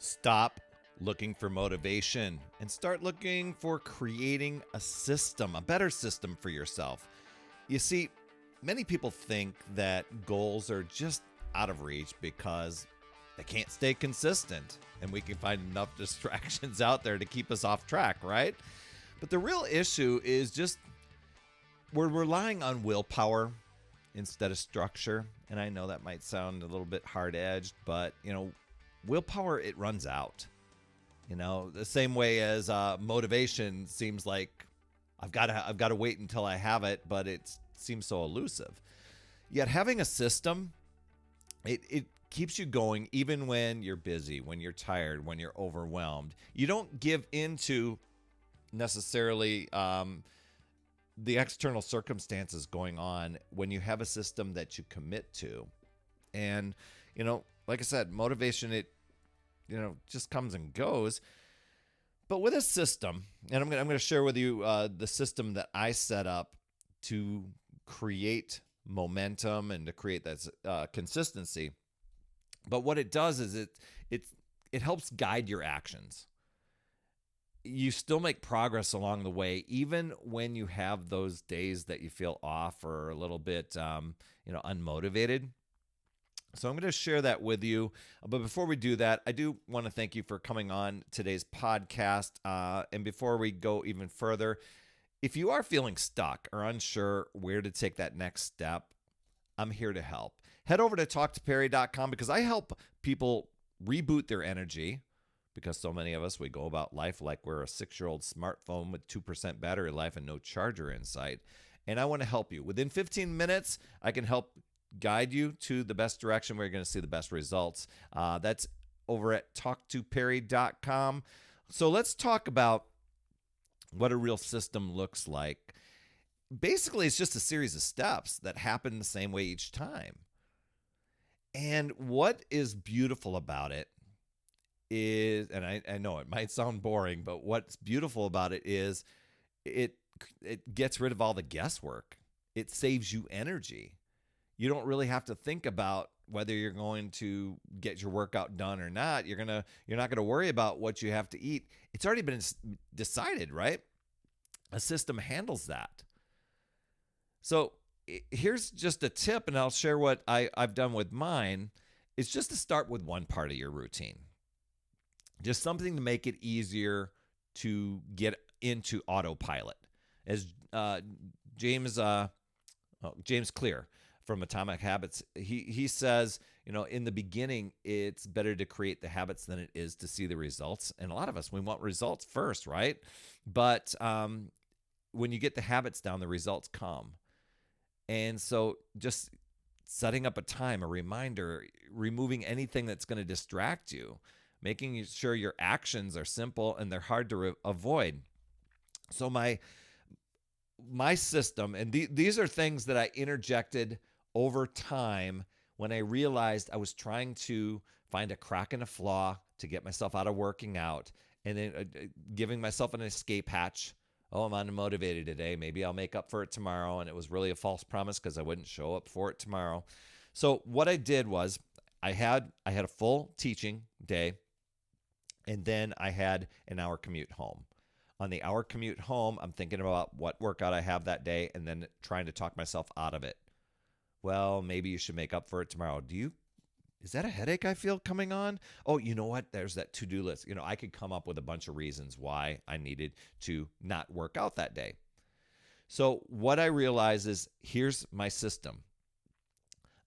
Stop looking for motivation and start looking for creating a system, a better system for yourself. You see, many people think that goals are just out of reach because they can't stay consistent, and we can find enough distractions out there to keep us off track, right? But the real issue is just we're relying on willpower instead of structure. And I know that might sound a little bit hard-edged, but willpower, it runs out. The same way as motivation seems like I've got to wait until I have it, but it seems so elusive. Yet having a system, it keeps you going even when you're busy, when you're tired, when you're overwhelmed. You don't give into necessarily the external circumstances going on when you have a system that you commit to. And like I said, motivation, it just comes and goes. But with a system, and I'm going to share with you the system that I set up to create momentum and to create that consistency. But what it does is it helps guide your actions. You still make progress along the way, even when you have those days that you feel off or a little bit, unmotivated. So I'm going to share that with you. But before we do that, I do want to thank you for coming on today's podcast. And before we go even further, if you are feeling stuck or unsure where to take that next step, I'm here to help. Head over to talktoperry.com because I help people reboot their energy, because so many of us, we go about life like we're a 6-year-old smartphone with 2% battery life and no charger in sight. And I want to help you. Within 15 minutes, I can help guide you to the best direction where you're going to see the best results. That's over at talktoperry.com. So let's talk about what a real system looks like. Basically, it's just a series of steps that happen the same way each time. And what is beautiful about it is, and I know it might sound boring, but what's beautiful about it is it gets rid of all the guesswork. It saves you energy. You don't really have to think about whether you're going to get your workout done or not. You're not going to worry about what you have to eat. It's already been decided, right? A system handles that. So here's just a tip, and I'll share what I've done with mine. It's just to start with one part of your routine. Just something to make it easier to get into autopilot. As James Clear from Atomic Habits, he says, in the beginning, it's better to create the habits than it is to see the results. And a lot of us, we want results first, right? But when you get the habits down, the results come. And so just setting up a time, a reminder, removing anything that's going to distract you, making sure your actions are simple and they're hard to avoid. So my system, and these are things that I interjected over time when I realized I was trying to find a crack in a flaw to get myself out of working out, and then giving myself an escape hatch. Oh, I'm unmotivated today. Maybe I'll make up for it tomorrow. And it was really a false promise because I wouldn't show up for it tomorrow. So what I did was I had a full teaching day, and then I had an hour commute home. On the hour commute home, I'm thinking about what workout I have that day and then trying to talk myself out of it. Well, maybe you should make up for it tomorrow. Is that a headache I feel coming on? Oh, you know what? There's that to-do list. I could come up with a bunch of reasons why I needed to not work out that day. So what I realized is, here's my system.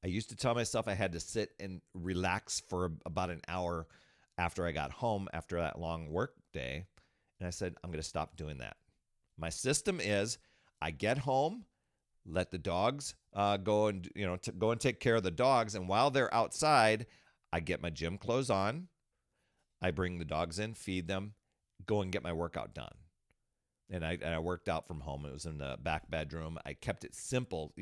I used to tell myself I had to sit and relax for about an hour after I got home after that long work day. And I said, I'm going to stop doing that. My system is I get home, let the dogs go and take care of the dogs. And while they're outside, I get my gym clothes on. I bring the dogs in, feed them, go and get my workout done. And I worked out from home. It was in the back bedroom. I kept it simple.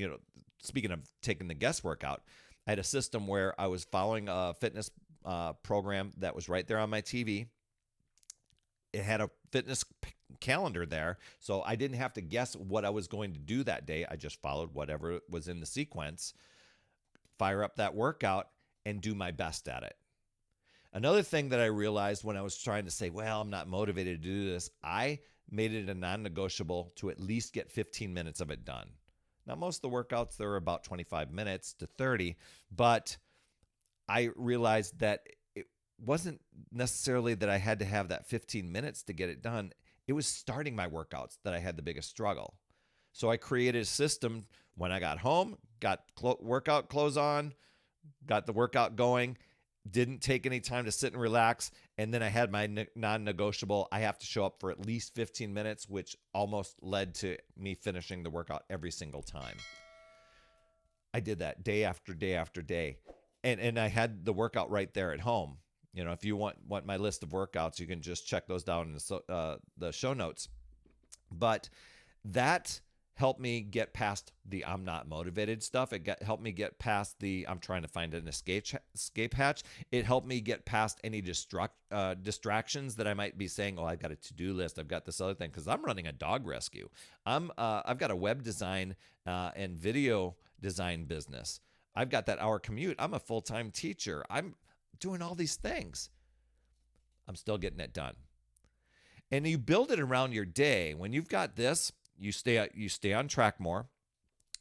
Speaking of taking the guesswork out, I had a system where I was following a fitness program that was right there on my TV. It had a fitness calendar there, so I didn't have to guess what I was going to do that day. I just followed whatever was in the sequence, fire up that workout, and do my best at it. Another thing that I realized when I was trying to say, well, I'm not motivated to do this, I made it a non-negotiable to at least get 15 minutes of it done. Now, most of the workouts, they're about 25 minutes to 30, but I realized that it wasn't necessarily that I had to have that 15 minutes to get it done. It was starting my workouts that I had the biggest struggle. So I created a system when I got home, got workout clothes on, got the workout going, didn't take any time to sit and relax. And then I had my non-negotiable. I have to show up for at least 15 minutes, which almost led to me finishing the workout every single time. I did that day after day after day. And I had the workout right there at home. You know, if you want my list of workouts, you can just check those down in the show notes. But that helped me get past the I'm not motivated stuff. It helped me get past the I'm trying to find an escape hatch. It helped me get past any distractions that I might be saying, oh, I've got a to-do list. I've got this other thing, because I'm running a dog rescue. I've got a web design and video design business. I've got that hour commute. I'm a full-time teacher. I'm doing all these things. I'm still getting it done. And you build it around your day. When you've got this, you stay on track more.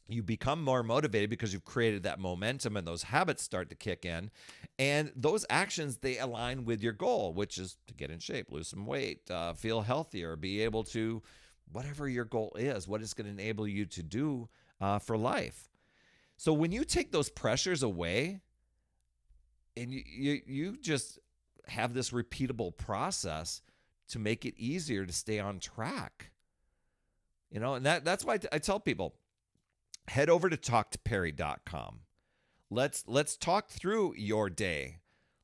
You become more motivated because you've created that momentum, and those habits start to kick in. And those actions, they align with your goal, which is to get in shape, lose some weight, feel healthier, be able to, whatever your goal is, what it's going to enable you to do for life. So when you take those pressures away and you just have this repeatable process to make it easier to stay on track. You know, and that's why I tell people, head over to talktoperry.com. Let's talk through your day.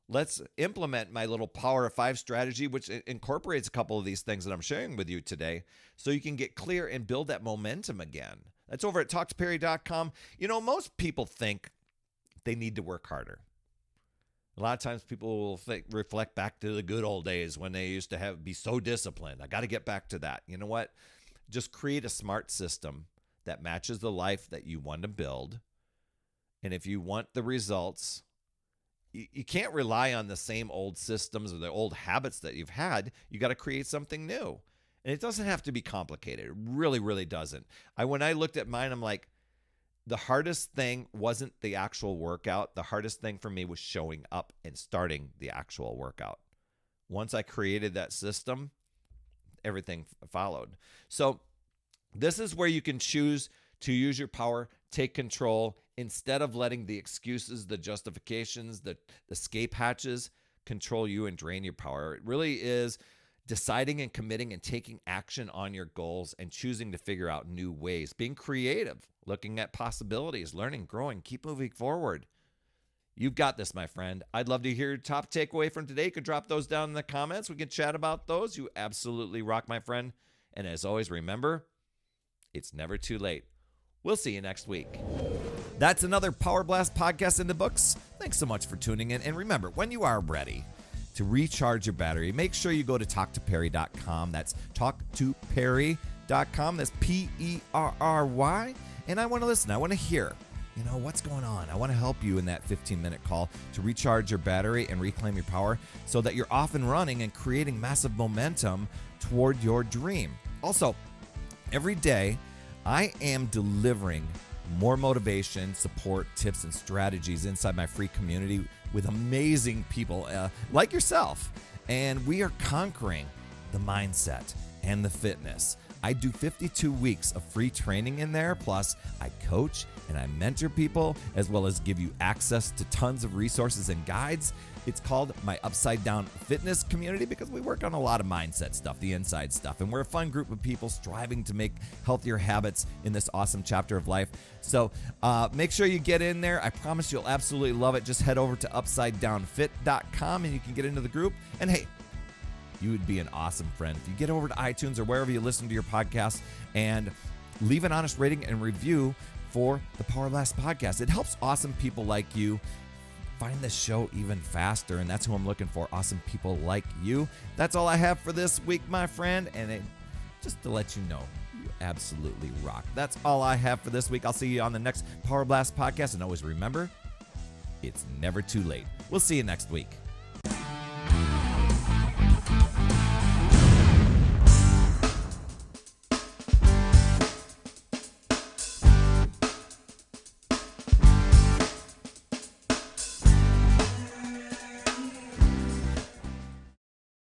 Let's implement my little Power of 5 strategy, which incorporates a couple of these things that I'm sharing with you today, so you can get clear and build that momentum again. That's over at talktoperry.com. You know, most people think they need to work harder. A lot of times people will reflect back to the good old days when they used to be so disciplined. I got to get back to that. You know what? Just create a smart system that matches the life that you want to build. And if you want the results, you can't rely on the same old systems or the old habits that you've had. You got to create something new. And it doesn't have to be complicated. It really, really doesn't. When I looked at mine, I'm like, the hardest thing wasn't the actual workout. The hardest thing for me was showing up and starting the actual workout. Once I created that system, everything followed. So this is where you can choose to use your power, take control, instead of letting the excuses, the justifications, the escape hatches control you and drain your power. It really is deciding and committing and taking action on your goals and choosing to figure out new ways, being creative, looking at possibilities, learning, growing, keep moving forward. You've got this, my friend. I'd love to hear your top takeaway from today. You could drop those down in the comments. We can chat about those. You absolutely rock, my friend. And as always, remember, it's never too late. We'll see you next week. That's another Power Blast podcast in the books. Thanks so much for tuning in. And remember, when you are ready to recharge your battery, make sure you go to talktoperry.com. That's talktoperry.com. That's Perry. And I want to listen. I want to hear, what's going on. I want to help you in that 15-minute call to recharge your battery and reclaim your power so that you're off and running and creating massive momentum toward your dream. Also, every day, I am delivering more motivation, support, tips, and strategies inside my free community with amazing people like yourself. And we are conquering the mindset and the fitness. I do 52 weeks of free training in there. Plus, I coach and I mentor people, as well as give you access to tons of resources and guides. It's called my Upside Down Fitness community because we work on a lot of mindset stuff, the inside stuff. And we're a fun group of people striving to make healthier habits in this awesome chapter of life. So make sure you get in there. I promise you'll absolutely love it. Just head over to upsidedownfit.com and you can get into the group. And hey, you would be an awesome friend if you get over to iTunes or wherever you listen to your podcast and leave an honest rating and review for the Power Blast podcast. It helps awesome people like you find this show even faster, and that's who I'm looking for, awesome people like you. That's all I have for this week, my friend, and just to let you know, you absolutely rock. That's all I have for this week. I'll see you on the next Power Blast podcast, and always remember, it's never too late. We'll see you next week.